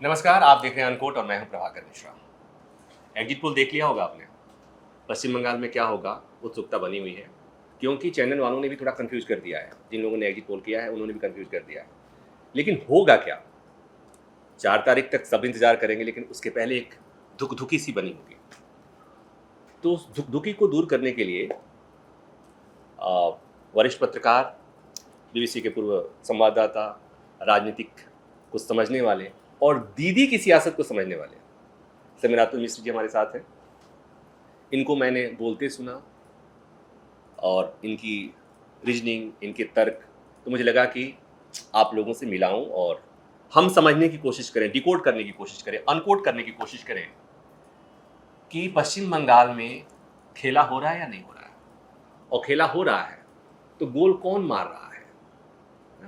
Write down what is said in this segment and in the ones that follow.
नमस्कार, आप देख रहे हैं अनकोट और मैं हूं प्रभाकर मिश्रा। एग्जिट पोल देख लिया होगा आपने। पश्चिम बंगाल में क्या होगा, उत्सुकता बनी हुई है, क्योंकि चैनल वालों ने भी थोड़ा कंफ्यूज कर दिया है। जिन लोगों ने एग्जिट पोल किया है उन्होंने भी कंफ्यूज कर दिया है। लेकिन होगा क्या? 4 तारीख तक सब इंतजार करेंगे, लेकिन उसके पहले एक धुकधुकी सी बनी होगी। तो उस धुकधुकी को दूर करने के लिए वरिष्ठ पत्रकार, बीबीसी के पूर्व संवाददाता, राजनीतिक को समझने वाले और दीदी की सियासत को समझने वाले समीरातुल मिश्र जी हमारे साथ हैं। इनको मैंने बोलते सुना और इनकी रीजनिंग, इनके तर्क, तो मुझे लगा कि आप लोगों से मिलाऊं और हम समझने की कोशिश करें, डिकोड करने की कोशिश करें, अनकोड करने की कोशिश करें कि पश्चिम बंगाल में खेला हो रहा है या नहीं हो रहा है। और खेला हो रहा है तो गोल कौन मार रहा है,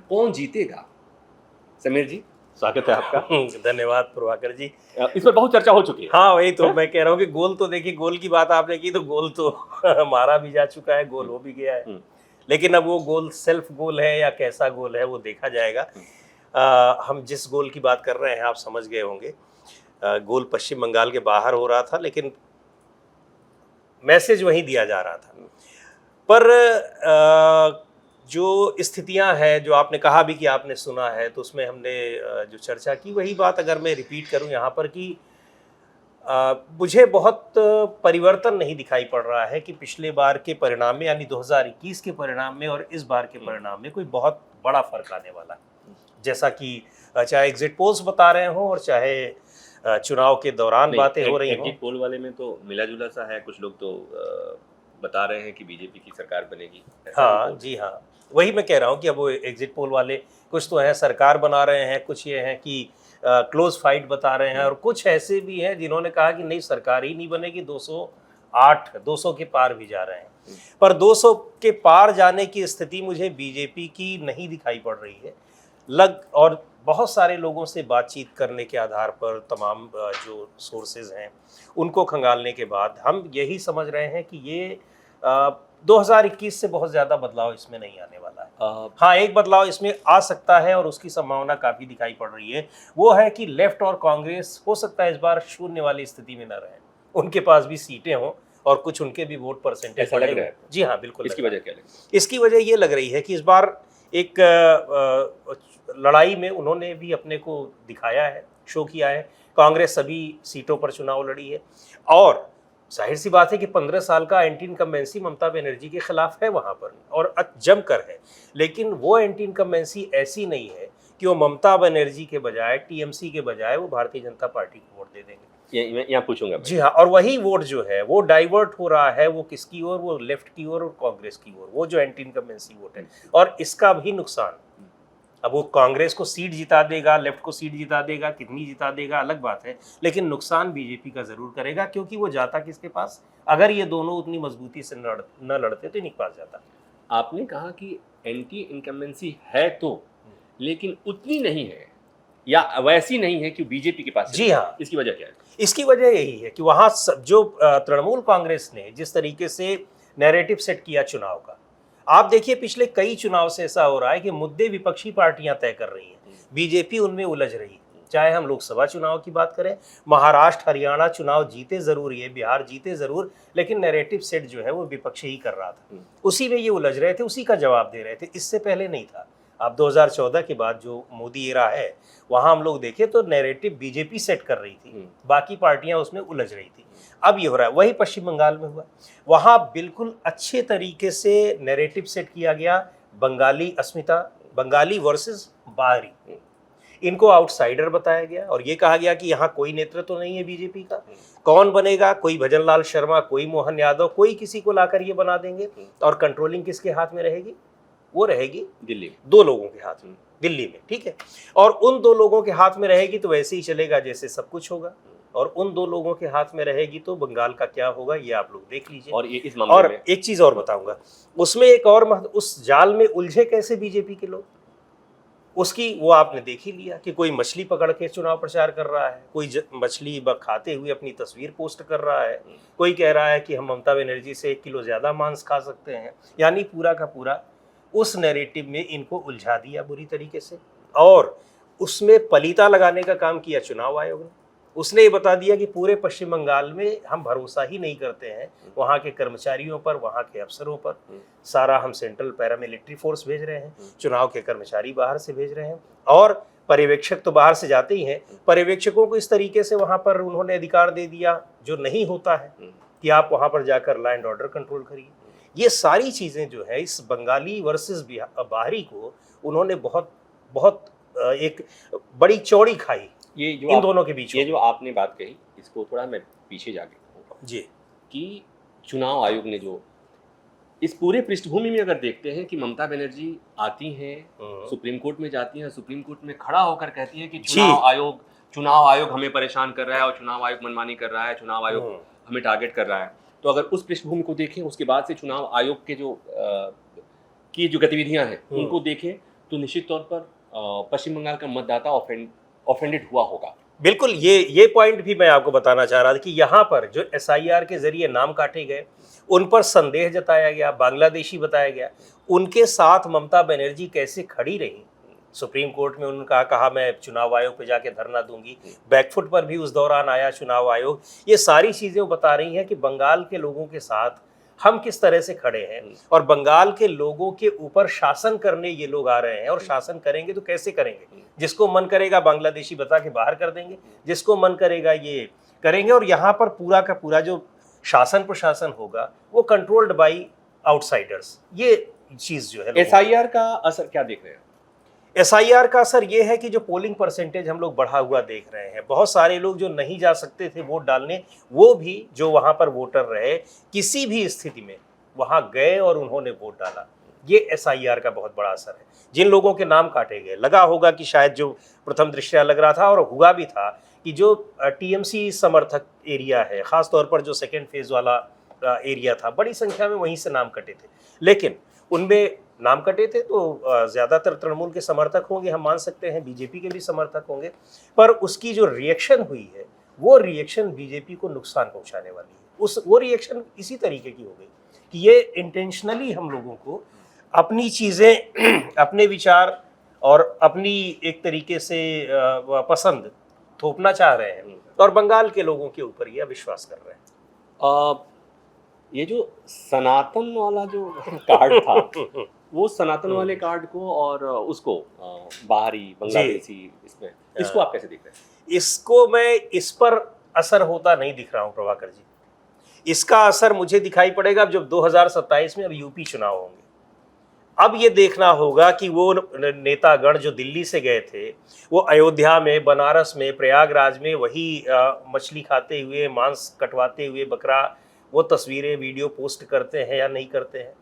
कौन जीतेगा। समीर जी, स्वागत है आपका। धन्यवाद प्रभाकर जी। इस पर बहुत चर्चा हो चुकी है। हाँ, वही तो मैं कह रहा हूँ कि गोल तो देखिए, गोल की बात आपने की तो गोल तो मारा भी जा चुका है, गोल हो भी गया है। लेकिन अब वो गोल सेल्फ गोल है या कैसा गोल है वो देखा जाएगा। हम जिस गोल की बात कर रहे हैं आप समझ गए होंगे। गोल पश्चिम बंगाल के बाहर हो रहा था, लेकिन मैसेज वहीं दिया जा रहा था। पर जो स्थितियां हैं, जो आपने कहा भी कि आपने सुना है, तो उसमें हमने जो चर्चा की वही बात अगर मैं रिपीट करूं यहाँ पर कि मुझे बहुत परिवर्तन नहीं दिखाई पड़ रहा है कि पिछले बार के परिणाम में यानी 2021 के परिणाम में और इस बार के परिणाम में कोई बहुत बड़ा फर्क आने वाला है। जैसा कि चाहे एग्जिट पोल्स बता रहे हों और चाहे चुनाव के दौरान बातें हो रही हों। एग्जिट पोल वाले में तो मिला जुला सा है। कुछ लोग तो बता रहे हैं कि बीजेपी की सरकार बनेगी। हाँ जी, हाँ, वही मैं कह रहा हूँ कि अब वो एग्जिट पोल वाले कुछ तो हैं सरकार बना रहे हैं, कुछ ये हैं कि क्लोज फाइट बता रहे हैं, और कुछ ऐसे भी हैं जिन्होंने कहा कि नहीं सरकार ही नहीं बनेगी, 200 के पार भी जा रहे हैं। पर 200 के पार जाने की स्थिति मुझे बीजेपी की नहीं दिखाई पड़ रही है। और बहुत सारे लोगों से बातचीत करने के आधार पर, तमाम जो सोर्सेज हैं उनको खंगालने के बाद हम यही समझ रहे हैं कि ये 2021 से बहुत ज़्यादा बदलाव इसमें नहीं आने वाला है। हाँ, एक बदलाव इसमें आ सकता है और उसकी संभावना काफ़ी दिखाई पड़ रही है। वो है कि लेफ्ट और कांग्रेस हो सकता है इस बार शून्य वाली स्थिति में न रहे, उनके पास भी सीटें हों और कुछ उनके भी वोट परसेंटेज ऐसा लग रहा है। जी हाँ, बिल्कुल। इसकी वजह क्या लग रही है? इसकी वजह ये लग रही है कि इस बार एक लड़ाई में उन्होंने भी अपने को दिखाया है, शो किया है। कांग्रेस सभी सीटों पर चुनाव लड़ी है और जाहिर सी बात है कि 15 साल का एंटी इनकम्बेंसी ममता बनर्जी के खिलाफ है वहाँ पर, और जमकर है। लेकिन वो एंटी इनकम्बेंसी ऐसी नहीं है कि वो ममता बनर्जी के बजाय, टीएमसी के बजाय वो भारतीय जनता पार्टी को वोट दे देंगे। यहाँ पूछूंगा जी हाँ, और वही वोट जो है वो डाइवर्ट हो रहा है, वो किसकी ओर, वो लेफ्ट की ओर और कांग्रेस की ओर, वो जो एंटी इनकम्बेंसी वोट है। और इसका भी नुकसान, अब वो कांग्रेस को सीट जिता देगा, लेफ्ट को सीट जिता देगा, कितनी जिता देगा अलग बात है, लेकिन नुकसान बीजेपी का जरूर करेगा, क्योंकि वो जाता किसके पास, अगर ये दोनों उतनी मजबूती से न लड़ते तो इन्हीं के पास जाता। आपने कहा कि एंटी इनकम्बेंसी है तो, लेकिन उतनी नहीं है या वैसी नहीं है कि बीजेपी के पास। जी हाँ, इसकी वजह क्या है? इसकी वजह यही है कि वहाँ जो तृणमूल कांग्रेस ने जिस तरीके से नैरेटिव सेट किया चुनाव का, आप देखिए पिछले कई चुनाव से ऐसा हो रहा है कि मुद्दे विपक्षी पार्टियां तय कर रही हैं, बीजेपी उनमें उलझ रही है। चाहे हम लोकसभा चुनाव की बात करें, महाराष्ट्र हरियाणा चुनाव जीते जरूर, ये बिहार जीते जरूर, लेकिन नैरेटिव सेट जो है वो विपक्ष ही कर रहा था, उसी में ये उलझ रहे थे, उसी का जवाब दे रहे थे। इससे पहले नहीं था। अब 2014 के बाद जो मोदी एरा है, वहां हम लोग देखें तो नैरेटिव बीजेपी सेट कर रही थी, बाकी पार्टियां उसमें उलझ रही थी। अब ये हो रहा है, वही पश्चिम बंगाल में हुआ। वहां बिल्कुल अच्छे तरीके से नैरेटिव सेट किया गया, बंगाली अस्मिता, बंगाली वर्सेस बाहरी, इनको आउटसाइडर बताया गया और ये कहा गया कि यहाँ कोई नेतृत्व तो नहीं है बीजेपी का, कौन बनेगा, कोई भजन लाल शर्मा, कोई मोहन यादव, कोई किसी को लाकर ये बना देंगे। और कंट्रोलिंग किसके हाथ में रहेगी? वो रहेगी दिल्ली, 2 लोगों के हाथ में, दिल्ली में, ठीक है। और उन 2 लोगों के हाथ में रहेगी तो वैसे ही चलेगा जैसे सब कुछ होगा, और उन 2 लोगों के हाथ में रहेगी तो बंगाल का क्या होगा ये आप लोग देख लीजिए। और ये इस मामले और में एक चीज और बताऊंगा, उसमें एक और उस जाल में उलझे कैसे बीजेपी के लोग, उसकी वो आपने देख ही लिया कि कोई मछली पकड़ के चुनाव प्रचार कर रहा है, कोई मछली खाते हुए अपनी तस्वीर पोस्ट कर रहा है, कोई कह रहा है कि हम ममता बनर्जी से 1 किलो ज्यादा मांस खा सकते हैं। यानी पूरा का पूरा उस नैरेटिव में इनको उलझा दिया बुरी तरीके से। और उसमें पलीता लगाने का काम किया चुनाव आयोग ने। उसने ये बता दिया कि पूरे पश्चिम बंगाल में हम भरोसा ही नहीं करते हैं वहाँ के कर्मचारियों पर, वहाँ के अफसरों पर। सारा हम सेंट्रल पैरामिलिट्री फोर्स भेज रहे हैं, चुनाव के कर्मचारी बाहर से भेज रहे हैं, और पर्यवेक्षक तो बाहर से जाते ही हैं। पर्यवेक्षकों को इस तरीके से वहाँ पर उन्होंने अधिकार दे दिया जो नहीं होता है कि आप वहाँ पर जाकर लॉ एंड ऑर्डर कंट्रोल करिए। ये सारी चीज़ें जो है इस बंगाली वर्सेस बाहरी को उन्होंने बहुत बहुत एक बड़ी चौड़ी खाई ये जो इन दोनों के बीच। ये जो आपने बात कही, इसको थोड़ा मैं पीछे जाके कहूँगा जी कि चुनाव आयोग ने जो इस पूरे पृष्ठभूमि में अगर देखते हैं कि ममता बनर्जी आती हैं, सुप्रीम कोर्ट में जाती हैं, सुप्रीम कोर्ट में खड़ा होकर कहती है कि चुनाव आयोग हमें परेशान कर रहा है और चुनाव आयोग मनमानी कर रहा है, चुनाव आयोग हमें टारगेट कर रहा है। तो अगर उस पृष्ठभूमि को देखें, उसके बाद से चुनाव आयोग के जो गतिविधियां हैं उनको देखें, तो निश्चित तौर पर पश्चिम बंगाल का मतदाता ऑफेंडेड हुआ होगा। बिल्कुल, ये पॉइंट भी मैं आपको बताना चाह रहा था कि यहाँ पर जो SIR के जरिए नाम काटे गए, उन पर संदेह जताया गया, बांग्लादेशी बताया गया, उनके साथ ममता बनर्जी कैसे खड़ी रही। सुप्रीम कोर्ट में उन्होंने कहा मैं चुनाव आयोग पे जाके धरना दूंगी, बैकफुट पर भी उस दौरान आया चुनाव आयोग। ये सारी चीज़ें बता रही हैं कि बंगाल के लोगों के साथ हम किस तरह से खड़े हैं, और बंगाल के लोगों के ऊपर शासन करने ये लोग आ रहे हैं, और शासन करेंगे तो कैसे करेंगे। जिसको मन करेगा बांग्लादेशी बता के बाहर कर देंगे, जिसको मन करेगा ये करेंगे, और यहाँ पर पूरा का पूरा जो शासन प्रशासन होगा वो कंट्रोल्ड बाई आउटसाइडर्स। ये चीज़ जो है SIR का असर क्या देख रहे हैं? SIR का असर ये है कि जो पोलिंग परसेंटेज हम लोग बढ़ा हुआ देख रहे हैं, बहुत सारे लोग जो नहीं जा सकते थे वोट डालने, वो भी जो वहाँ पर वोटर रहे किसी भी स्थिति में वहाँ गए और उन्होंने वोट डाला। ये SIR का बहुत बड़ा असर है। जिन लोगों के नाम काटे गए, लगा होगा कि शायद जो प्रथम दृष्टया लग रहा था और हुआ भी था कि जो TMC समर्थक एरिया है, ख़ास तौर पर जो सेकेंड फेज वाला एरिया था, बड़ी संख्या में वहीं से नाम कटे थे। लेकिन उनमें नाम कटे थे तो ज़्यादातर तृणमूल के समर्थक होंगे, हम मान सकते हैं BJP के भी समर्थक होंगे, पर उसकी जो रिएक्शन हुई है वो रिएक्शन BJP को नुकसान पहुंचाने वाली है। वो रिएक्शन इसी तरीके की हो गई कि ये इंटेंशनली हम लोगों को अपनी चीज़ें, अपने विचार और अपनी एक तरीके से पसंद थोपना चाह रहे हैं, और बंगाल के लोगों के ऊपर यह विश्वास कर रहे हैं। ये जो सनातन वाला जो कार्ड था वो सनातन वाले कार्ड को और उसको बाहरी बांग्लादेशी, इसको आप कैसे देख रहे हैं? इसको मैं इस पर असर होता नहीं दिख रहा हूँ प्रभाकर जी। इसका असर मुझे दिखाई पड़ेगा जब 2027 में अब यूपी चुनाव होंगे। अब ये देखना होगा कि वो नेतागण जो दिल्ली से गए थे, वो अयोध्या में, बनारस में, प्रयागराज में वही मछली खाते हुए, मांस कटवाते हुए बकरा, वो तस्वीरें वीडियो पोस्ट करते हैं या नहीं करते हैं।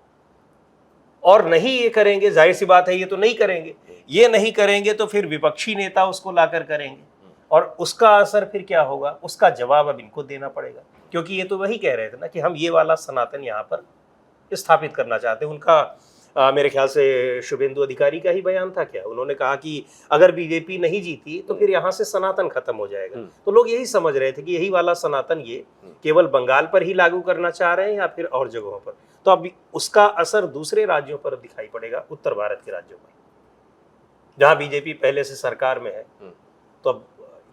और नहीं ये करेंगे, जाहिर सी बात है ये तो नहीं करेंगे। ये नहीं करेंगे तो फिर विपक्षी नेता उसको लाकर करेंगे, और उसका असर फिर क्या होगा, उसका जवाब अब इनको देना पड़ेगा। क्योंकि ये तो वही कह रहे थे ना कि हम ये वाला सनातन यहाँ पर स्थापित करना चाहते हैं। उनका मेरे ख्याल से शुभेंदु अधिकारी का ही बयान था क्या, उन्होंने कहा कि अगर BJP नहीं जीती तो फिर यहाँ से सनातन खत्म हो जाएगा। तो लोग यही समझ रहे थे कि यही वाला सनातन ये केवल बंगाल पर ही लागू करना चाह रहे हैं या फिर और जगहों पर। तो अब उसका असर दूसरे राज्यों पर दिखाई पड़ेगा, उत्तर भारत के राज्यों पर जहाँ BJP पहले से सरकार में है। तो अब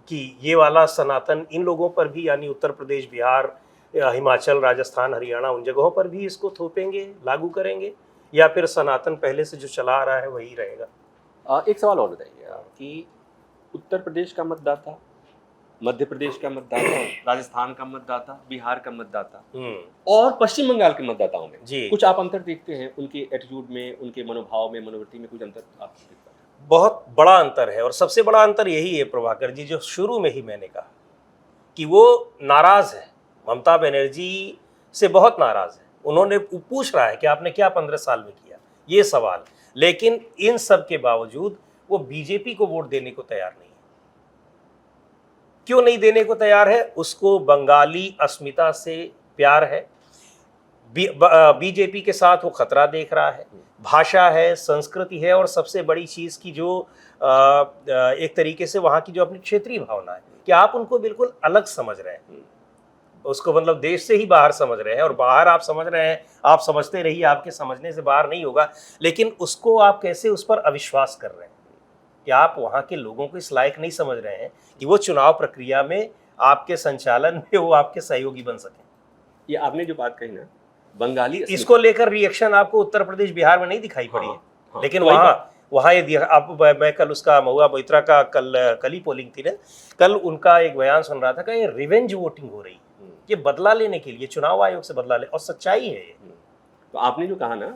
कि ये वाला सनातन इन लोगों पर भी, यानी उत्तर प्रदेश, बिहार, हिमाचल, राजस्थान, हरियाणा, उन जगहों पर भी इसको थोपेंगे, लागू करेंगे, या फिर सनातन पहले से जो चला आ रहा है वही रहेगा। एक सवाल और बताइए कि उत्तर प्रदेश का मतदाता, मध्य प्रदेश का मतदाता, राजस्थान का मतदाता, बिहार का मतदाता और पश्चिम बंगाल के मतदाताओं में कुछ आप अंतर देखते हैं? उनके एटीट्यूड में, उनके मनोभाव में, मनोवृत्ति में कुछ अंतर आप देखते हैं? बहुत बड़ा अंतर है, और सबसे बड़ा अंतर यही है प्रभाकर जी, जो शुरू में ही मैंने कहा कि वो नाराज है, ममता बनर्जी से बहुत नाराज है। उन्होंने पूछ रहा है कि आपने क्या 15 साल में किया, ये सवाल। लेकिन इन सब के बावजूद वो BJP को वोट देने को तैयार नहीं है। क्यों नहीं देने को तैयार है? उसको बंगाली अस्मिता से प्यार है, BJP के साथ वो खतरा देख रहा है, भाषा है, संस्कृति है, और सबसे बड़ी चीज़ की जो एक तरीके से वहाँ की जो अपनी क्षेत्रीय भावना है कि आप उनको बिल्कुल अलग समझ रहे हैं, उसको मतलब देश से ही बाहर समझ रहे हैं। और बाहर आप समझ रहे हैं, आप समझते रहिए, आपके समझने से बाहर नहीं होगा, लेकिन उसको आप कैसे उस पर अविश्वास कर रहे हैं, कि आप वहाँ के लोगों को इस लायक नहीं समझ रहे हैं कि वो चुनाव प्रक्रिया में आपके संचालन में वो आपके सहयोगी बन सकें। ये आपने जो बात कही ना, बंगाली अस्मिता, इसको लेकर रिएक्शन आपको उत्तर प्रदेश बिहार में नहीं दिखाई पड़ी है। हाँ, लेकिन तो वही वहाँ ये अब मैं कल उसका महुआ मोइत्रा का कल ही पोलिंग थी ना, कल उनका एक बयान सुन रहा था कि ये रिवेंज वोटिंग हो रही है, ये बदला लेने के लिए चुनाव आयोग से बदला ले, और सच्चाई है ये। तो आपने जो कहा ना,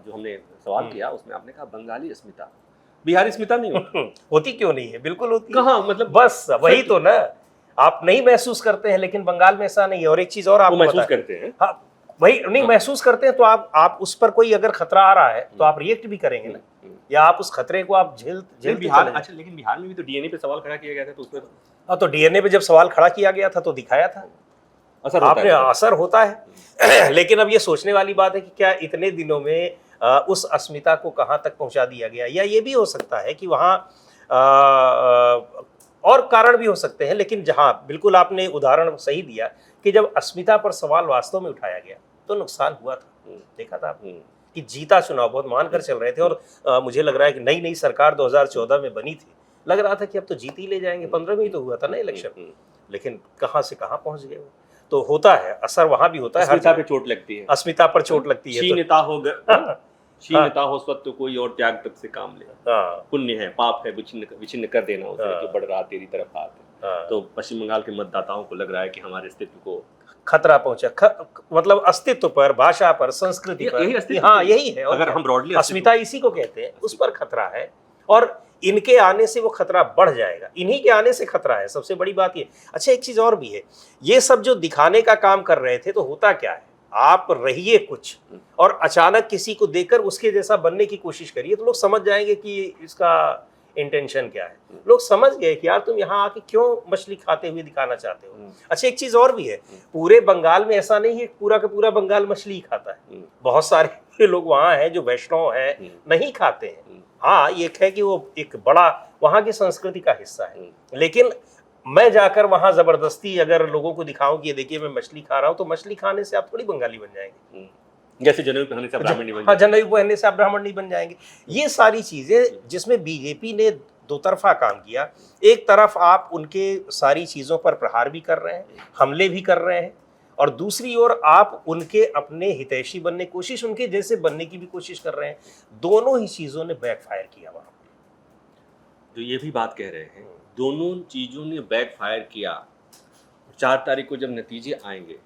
जो हमने सवाल किया उसमें आपने कहा बंगाली अस्मिता, बिहारी अस्मिता नहीं होती। होती क्यों नहीं है, बिल्कुल होती है। कहाँ, मतलब बस वही तो ना, आप नहीं महसूस करते हैं, लेकिन बंगाल में ऐसा नहीं है। और एक चीज और आप महसूस करते हैं। हाँ, वही नहीं महसूस करते हैं तो आप उस पर कोई अगर खतरा आ रहा है तो आप रिएक्ट भी करेंगे ना, या आप उस खतरे को आप झेल बिहार। अच्छा, लेकिन बिहार में भी तो डीएनए पे सवाल खड़ा किया गया था, तो उसमें हाँ, तो डीएनए पे जब सवाल खड़ा किया गया था तो दिखाया था असर होता है। लेकिन अब ये सोचने वाली बात है कि क्या इतने दिनों में उस अस्मिता को कहाँ तक पहुंचा दिया गया, या ये भी हो सकता है कि वहाँ और कारण भी हो सकते हैं। लेकिन जहाँ बिल्कुल आपने उदाहरण सही दिया कि जब अस्मिता पर सवाल वास्तव में उठाया गया तो नुकसान हुआ था। देखा था आपने कि जीता चुनाव बहुत मानकर चल रहे थे, और मुझे लग रहा है कि नई नई सरकार 2014 में बनी थी, लग रहा था कि अब तो जीत ही ले जाएंगे। 15 में ही तो हुआ था ना इलेक्शन, लेकिन कहाँ से कहाँ पहुंच गए। तो होता है, असर वहां भी होता है, अस्मिता पे चोट लगती है, अस्मिता पर चोट लगती है। क्षीणता हो क्षीणता हो स्वत्व कोई और त्याग तक से काम ले, पुण्य है पाप है विचिन्न कर देना उसे, जो बढ़ रहा तेरी तरफ हाथ है। तो पश्चिम बंगाल के मतदाताओं को लग रहा है कि हमारे अस्तित्व को खतरा पहुंचा, मतलब अस्तित्व पर, भाषा पर, संस्कृति पर। हाँ, यही है। अगर हम ब्रॉडली अस्मिता इसी को कहते हैं, उस पर खतरा है, और इनके आने से वो खतरा बढ़ जाएगा। इन्हीं के आने से खतरा है, सबसे बड़ी बात ये। अच्छा, एक चीज और भी है, ये सब जो दिखाने का काम कर रहे थे, तो होता क्या है, आप रहिए कुछ और अचानक किसी को देकर उसके जैसा बनने की कोशिश करिए, तो लोग समझ जाएंगे कि इसका इंटेंशन क्या है। लोग समझ गए कि यार तुम यहाँ आके क्यों मछली खाते हुए दिखाना चाहते हो। अच्छा, एक चीज और भी है, पूरे बंगाल में ऐसा नहीं है पूरा का पूरा बंगाल मछली ही खाता है। बहुत सारे लोग वहाँ हैं जो वैष्णव हैं, नहीं खाते हैं। हाँ, ये है कि वो एक बड़ा वहाँ की संस्कृति का हिस्सा है। लेकिन मैं जाकर वहाँ जबरदस्ती अगर लोगों को दिखाऊं कि ये देखिए मैं मछली खा रहा हूँ, तो मछली खाने से आप थोड़ी बंगाली बन जाएंगे, जैसे जनेऊ पहनने से आप ब्राह्मण नहीं बन जाएंगे। जनेऊ पहनने से आप ब्राह्मण नहीं बन जाएंगे। ये सारी चीजें जिसमें बीजेपी ने दो तरफा काम किया, एक तरफ आप उनके सारी चीजों पर प्रहार भी कर रहे हैं, हमले भी कर रहे हैं, और दूसरी ओर आप उनके अपने हितैषी बनने की कोशिश, उनके जैसे बनने की भी कोशिश कर रहे हैं। दोनों ही चीजों ने बैकफायर किया वहां। जो ये भी बात कह रहे हैं, दोनों चीजों ने बैकफायर किया। 4 तारीख को जब नतीजे आएंगे,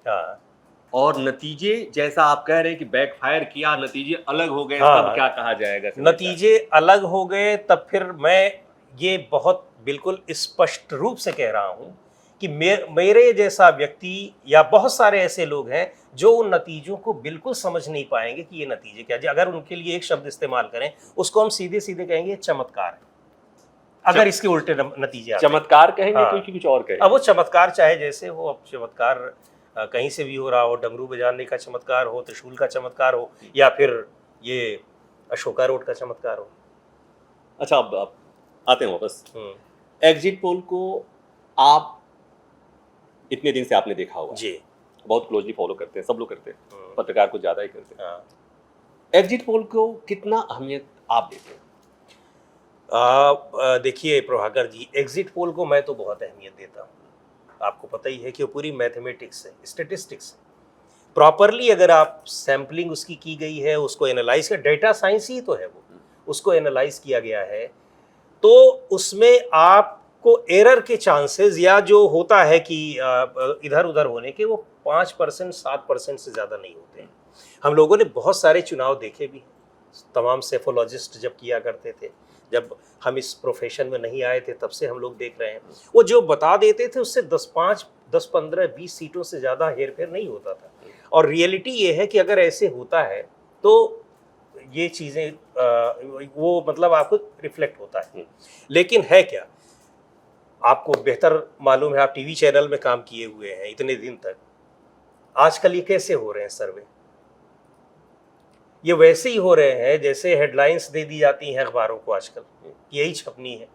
और नतीजे जैसा आप कह रहे हैं कि बैकफायर किया, नतीजे अलग हो गए, तब क्या कहा जाएगा? नतीजे अलग हो गए तब फिर मैं ये बहुत बिल्कुल स्पष्ट रूप से कह रहा हूं कि मेरे जैसा व्यक्ति या बहुत सारे ऐसे लोग हैं जो उन नतीजों को बिल्कुल समझ नहीं पाएंगे कि ये नतीजे क्या है। अगर उनके लिए एक शब्द इस्तेमाल करें, उसको हम सीधे सीधे कहेंगे चमत्कार है। अगर इसके उल्टे नतीजे चमत्कार कहेंगे, क्योंकि कुछ और कहेंगे। अब वो चमत्कार चाहे जैसे हो, अब चमत्कार कहीं से भी हो रहा हो, डमरू बजाने का चमत्कार हो, त्रिशूल का चमत्कार हो, या फिर ये अशोका रोड का चमत्कार हो। अच्छा, अब आते हैं वापस। एग्जिट पोल को आप इतने दिन से आपने देखा होगा जी, बहुत क्लोजली फॉलो करते हैं, सब लोग करते हैं, पत्रकार को ज्यादा ही करते हैं। एग्जिट पोल को कितना अहमियत आप देते हैं? देखिए प्रभाकर जी, एग्जिट पोल को मैं तो बहुत अहमियत देता हूँ। आपको पता ही है कि वो पूरी मैथमेटिक्स है, स्टैटिस्टिक्स है। प्रॉपरली अगर आप सैम्पलिंग उसकी की गई है, उसको एनालाइज कर, डेटा साइंस ही तो है वो, उसको एनालाइज किया गया है, तो उसमें आपको एरर के चांसेस या जो होता है कि इधर उधर होने के, वो 5% 7% से ज़्यादा नहीं होते हैं। हम लोगों ने बहुत सारे चुनाव देखे भी, तमाम सेफोलॉजिस्ट जब किया करते थे, जब हम इस प्रोफेशन में नहीं आए थे तब से हम लोग देख रहे हैं, वो जो बता देते थे उससे 10, 15, 20 सीटों से ज़्यादा हेरफेर नहीं होता था। और रियलिटी ये है कि अगर ऐसे होता है तो ये चीज़ें वो मतलब आपको रिफ्लेक्ट होता है। लेकिन है क्या, आपको बेहतर मालूम है, आप टीवी चैनल में काम किए हुए हैं इतने दिन तक, आजकल ये कैसे हो रहे हैं सर्वे? ये वैसे ही हो रहे हैं जैसे हेडलाइंस दे दी जाती हैं अखबारों को आजकल, यही छपनी है।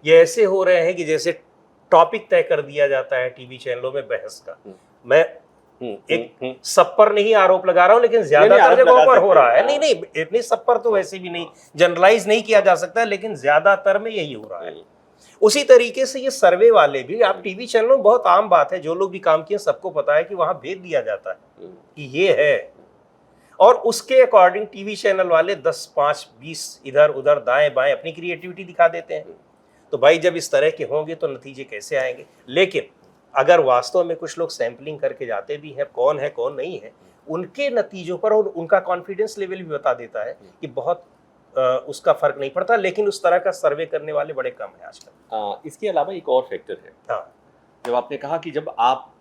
ये ऐसे हो रहे हैं कि जैसे टॉपिक तय कर दिया जाता है टीवी चैनलों में बहस का। मैं एक सब पर नहीं आरोप लगा रहा हूं, लेकिन नहीं, ज्यादातर आरोप जगहों लगा पर सकते हो रहा हैं, है। हाँ। नहीं नहीं, इतनी सब पर तो वैसे भी नहीं जनरलाइज नहीं किया जा सकता, लेकिन ज्यादातर में यही हो रहा है। उसी तरीके से ये सर्वे वाले भी, आप टीवी चैनलों में बहुत आम बात है, जो लोग भी काम किए सबको पता है कि वहां भेज दिया जाता है कि ये है, और उसके अकॉर्डिंग टीवी चैनल वाले 10, 5, 20 इधर उधर दाएं बाएं अपनी क्रिएटिविटी दिखा देते हैं। तो भाई जब इस तरह के होंगे तो नतीजे कैसे आएंगे? लेकिन अगर वास्तव में कुछ लोग सैंपलिंग करके जाते भी हैं, कौन है कौन नहीं है, उनके नतीजों पर और उनका कॉन्फिडेंस लेवल भी बता देता है कि बहुत उसका फर्क नहीं पड़ता। लेकिन उस तरह का सर्वे करने वाले बड़े कम हैं आजकल। इसके अलावा एक और फैक्टर है। हाँ जब आपने कहा कि जब आप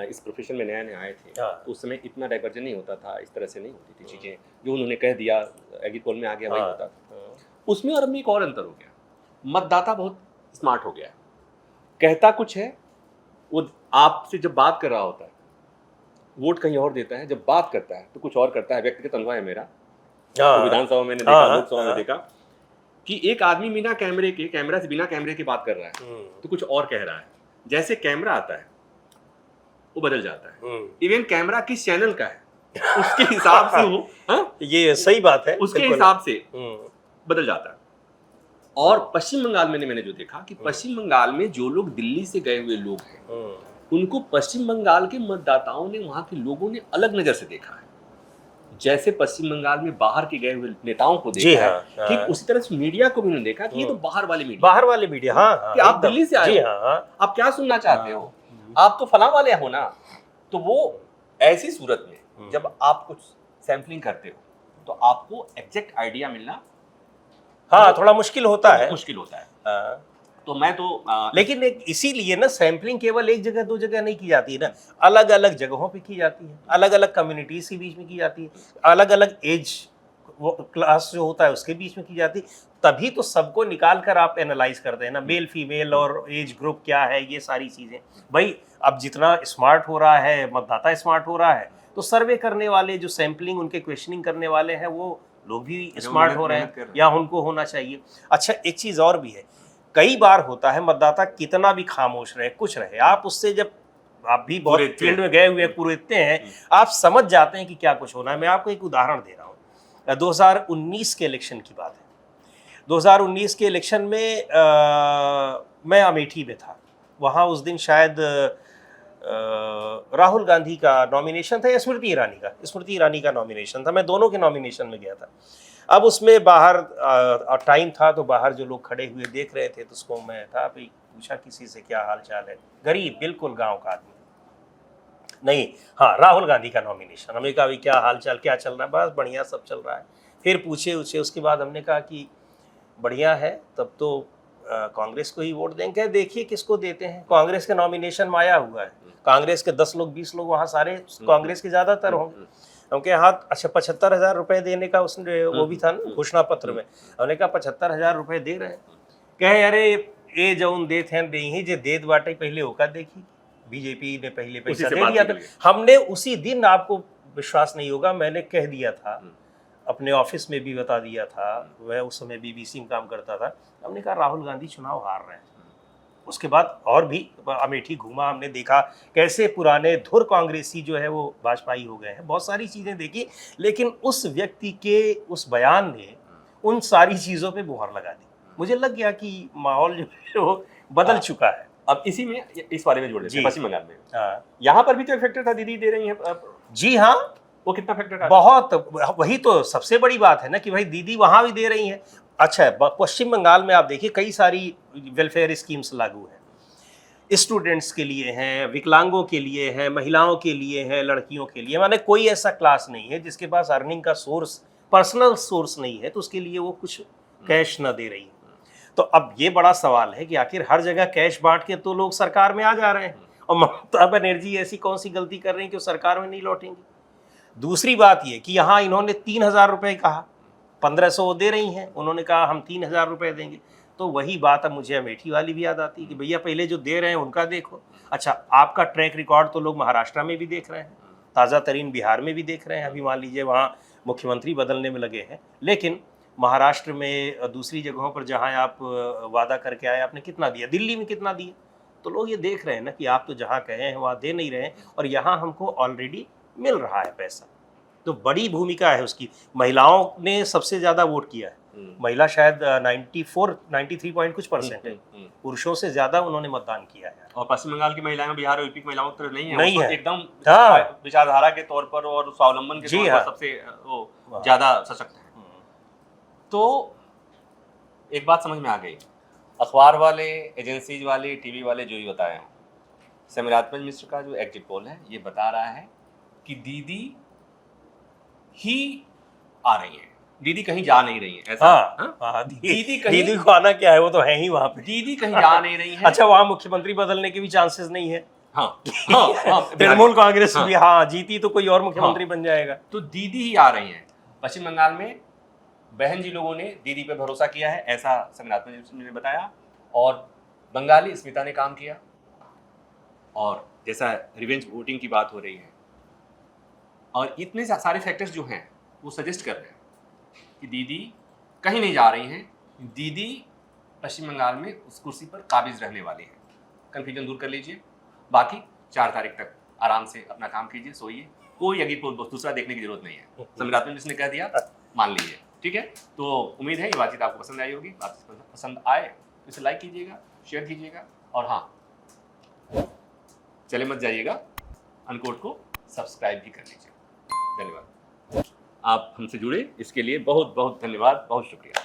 इस प्रोफेशन में नए नए आए थे, हाँ। तो उस समय इतना डाइवर्जन नहीं होता था, इस तरह से नहीं होती थी चीज़ें, जो उन्होंने कह दिया एग्रीपोल में आ गया वही हाँ। होता था। उसमें और में एक और अंतर हो गया, मतदाता बहुत स्मार्ट हो गया, कहता कुछ है, वो आपसे जब बात कर रहा होता है वोट कहीं और देता है, जब बात करता है तो कुछ और करता है। व्यक्तिगत अनुभव है मेरा, तो विधानसभा में मैंने देखा, लोकसभा में देखा कि एक आदमी बिना कैमरे के, कैमरा से बिना कैमरे के बात कर रहा है तो कुछ और कह रहा है। जैसे कैमरा आता है वो बदल जाता है। इवन कैमरा किस चैनल का है उसके हिसाब से वो, हाँ, ये सही बात है, उसके हिसाब से बदल जाता है। और पश्चिम बंगाल में मैंने जो देखा कि पश्चिम बंगाल में जो लोग दिल्ली से गए हुए लोग हैं, उनको पश्चिम बंगाल के मतदाताओं ने, वहां के लोगों ने अलग नजर से देखा है। जैसे पश्चिम बंगाल में बाहर के गए हुए नेताओं को देखा है, ठीक उसी तरह से मीडिया को भी उन्होंने देखा कि ये तो बाहर वाले मीडिया, हाँ, कि आप दिल्ली से आए हो, आप क्या सुनना चाहते हो, आप तो फलां वाले हो ना। तो वो ऐसी सूरत में जब आप कुछ सैंपलिंग करते हो तो आपको एग्जैक्ट आइडिया मिलना थोड़ा मुश्किल होता है। तो मैं तो लेकिन इसीलिए ना सैंपलिंग केवल एक जगह दो जगह नहीं की जाती है ना, अलग अलग जगहों पे की जाती है, अलग अलग कम्युनिटीज के बीच में की जाती है, अलग अलग एज क्लास जो होता है उसके बीच में की जाती है। तभी तो सबको निकाल कर आप एनालाइज करते हैं ना, मेल फीमेल और एज ग्रुप क्या है, ये सारी चीजें। भाई अब जितना स्मार्ट हो रहा है मतदाता, स्मार्ट हो रहा है, तो सर्वे करने वाले जो सैंपलिंग उनके क्वेश्चनिंग करने वाले हैं वो लोग भी स्मार्ट हो रहे हैं, या उनको होना चाहिए। अच्छा एक चीज और भी है, कई बार होता है मतदाता कितना भी खामोश रहे, कुछ रहे, आप उससे जब, आप भी बहुत फील्ड में गए हुए पुरोहित हैं, आप समझ जाते हैं कि क्या कुछ होना है। मैं आपको एक उदाहरण दे रहा हूँ, 2019 के इलेक्शन की बात है। 2019 के इलेक्शन में मैं अमेठी में था, वहाँ उस दिन शायद राहुल गांधी का नॉमिनेशन था या स्मृति ईरानी का नॉमिनेशन था। मैं दोनों के नॉमिनेशन में गया था। अब उसमें बाहर टाइम था तो बाहर जो लोग खड़े हुए देख रहे थे, तो उसको मैं था भाई, पूछा किसी से क्या हाल चाल है, गरीब बिल्कुल गांव का आदमी, नहीं हाँ राहुल गांधी का नॉमिनेशन। हमने कहा भाई क्या हाल चाल, क्या चल रहा है? बस बढ़िया सब चल रहा है। फिर पूछे उसके बाद हमने कहा कि बढ़िया है, तब तो कांग्रेस को ही वोट देंगे। देखिए किसको देते हैं, कांग्रेस के नॉमिनेशन में आया हुआ है, कांग्रेस के 10 लोग 20 लोग वहाँ सारे कांग्रेस के ज़्यादातर होंगे। उनके हाथ, अच्छा 75,000 रुपये देने का उसने वो भी था ना घोषणा पत्र में, हमने कहा 75,000 रुपये दे रहे हैं, कहे अरे ये जौन देते हैं दे जे देत बाटे पहले होकर देखी, बीजेपी ने पहले पैसा दे दिया था। हमने उसी दिन, आपको विश्वास नहीं होगा, मैंने कह दिया था, अपने ऑफिस में भी बता दिया था, वह उस समय बीबीसी में काम करता था, हमने कहा राहुल गांधी चुनाव हार रहे हैं। उसके बाद और भी अमेठी घूमा, हमने देखा कैसे पुराने धुर कांग्रेसी जो है वो भाजपाई हो गए हैं, बहुत सारी चीज़ें देखी, लेकिन उस व्यक्ति के उस बयान ने उन सारी चीज़ों पे मुहर लगा दी। मुझे लग गया कि माहौल जो है वो बदल चुका है। अब इसी में इस बारे में जोड़ देते हैं, पश्चिम बंगाल में यहाँ पर भी तो एक फैक्टर था, दीदी दे रही हैं। जी हाँ, वो कितना फैक्टर था? बहुत, वही तो सबसे बड़ी बात है ना कि भाई दीदी वहाँ भी दे रही हैं। अच्छा पश्चिम बंगाल में आप देखिए कई सारी वेलफेयर स्कीम्स लागू हैं, स्टूडेंट्स के लिए हैं, विकलांगों के लिए हैं, महिलाओं के लिए हैं, लड़कियों के लिए, माने कोई ऐसा क्लास नहीं है जिसके पास अर्निंग का सोर्स, पर्सनल सोर्स नहीं है, तो उसके लिए वो कुछ कैश न दे रही है। तो अब ये बड़ा सवाल है कि आखिर हर जगह कैश बांट के तो लोग सरकार में आ जा रहे हैं, और ममता बनर्जी ऐसी कौन सी गलती कर रही है कि वो सरकार में नहीं लौटेंगी। दूसरी बात ये कि यहाँ इन्होंने 3,000 रुपये कहा, 1,500 दे रही हैं, उन्होंने कहा हम 3,000 रुपये देंगे। तो वही बात अब मुझे अमेठी वाली भी याद आती है कि भैया पहले जो दे रहे हैं उनका देखो। अच्छा आपका ट्रैक रिकॉर्ड तो लोग महाराष्ट्र में भी देख रहे हैं, ताज़ा तरीन बिहार में भी देख रहे हैं, अभी मान लीजिए वहाँ मुख्यमंत्री बदलने में लगे हैं, लेकिन महाराष्ट्र में दूसरी जगहों पर जहाँ आप वादा करके आए, आपने कितना दिया, दिल्ली में कितना दिया, तो लोग ये देख रहे हैं ना कि आप तो जहाँ कहे हैं वहाँ दे नहीं रहे हैं, और यहाँ हमको ऑलरेडी मिल रहा है पैसा। तो बड़ी भूमिका है उसकी। महिलाओं ने सबसे ज़्यादा वोट किया है, महिला शायद 93 पॉइंट कुछ परसेंट है, पुरुषों से ज़्यादा उन्होंने मतदान किया है। और पश्चिम बंगाल की महिलाएं बिहार और यूपी की महिलाओं की तरह नहीं है, नहीं वो है। एकदम हाँ। विचारधारा के तौर पर और स्वावलंबन के जी तौर पर हाँ। सबसे वो वाह। ज्यादा सशक्त है। तो एक बात समझ में आ गई, अखबार वाले, एजेंसीज वाले, टीवी वाले जो ही बताए हैं, समीरात्मज मिश्र का जो एग्जिट पोल है ये बता रहा है कि दीदी ही आ रही है, दीदी कहीं जा नहीं रही है। ऐसा? हाँ, दीदी दीदी को आना क्या है, वो तो है ही वहाँ पे। दीदी कहीं जा नहीं रही है। अच्छा, वहाँ मुख्यमंत्री बदलने के भी चांसेस नहीं है। हाँ, हाँ, तृणमूल कांग्रेस हाँ। भी हाँ जीती तो कोई और मुख्यमंत्री बन जाएगा। तो दीदी ही आ रही है। पश्चिम बंगाल में बहन जी लोगों ने दीदी पे भरोसा किया है, ऐसा समीरात्मज मिश्र ने बताया। और बंगाली स्मिता ने काम किया, और जैसा रिवेंज वोटिंग की बात हो रही है, और इतने सारे फैक्टर्स जो हैं वो सजेस्ट कर रहे हैं कि दीदी कहीं नहीं जा रही हैं, दीदी पश्चिम बंगाल में उस कुर्सी पर काबिज रहने वाली हैं। कन्फ्यूजन दूर कर लीजिए, बाकी 4 तारीख तक आराम से अपना काम कीजिए, सोइए, कोई अगी दूसरा देखने की जरूरत नहीं है। समीरात्मज मिश्र ने कह दिया, मान लीजिए, ठीक है। तो उम्मीद है ये बातचीत आपको पसंद आई होगी। बातचीत पसंद आए तो इसे लाइक कीजिएगा, शेयर कीजिएगा, और हाँ, चले मत जाइएगा, अनकोट को सब्सक्राइब भी कर लीजिए। धन्यवाद। आप हमसे जुड़े इसके लिए बहुत बहुत धन्यवाद, बहुत शुक्रिया।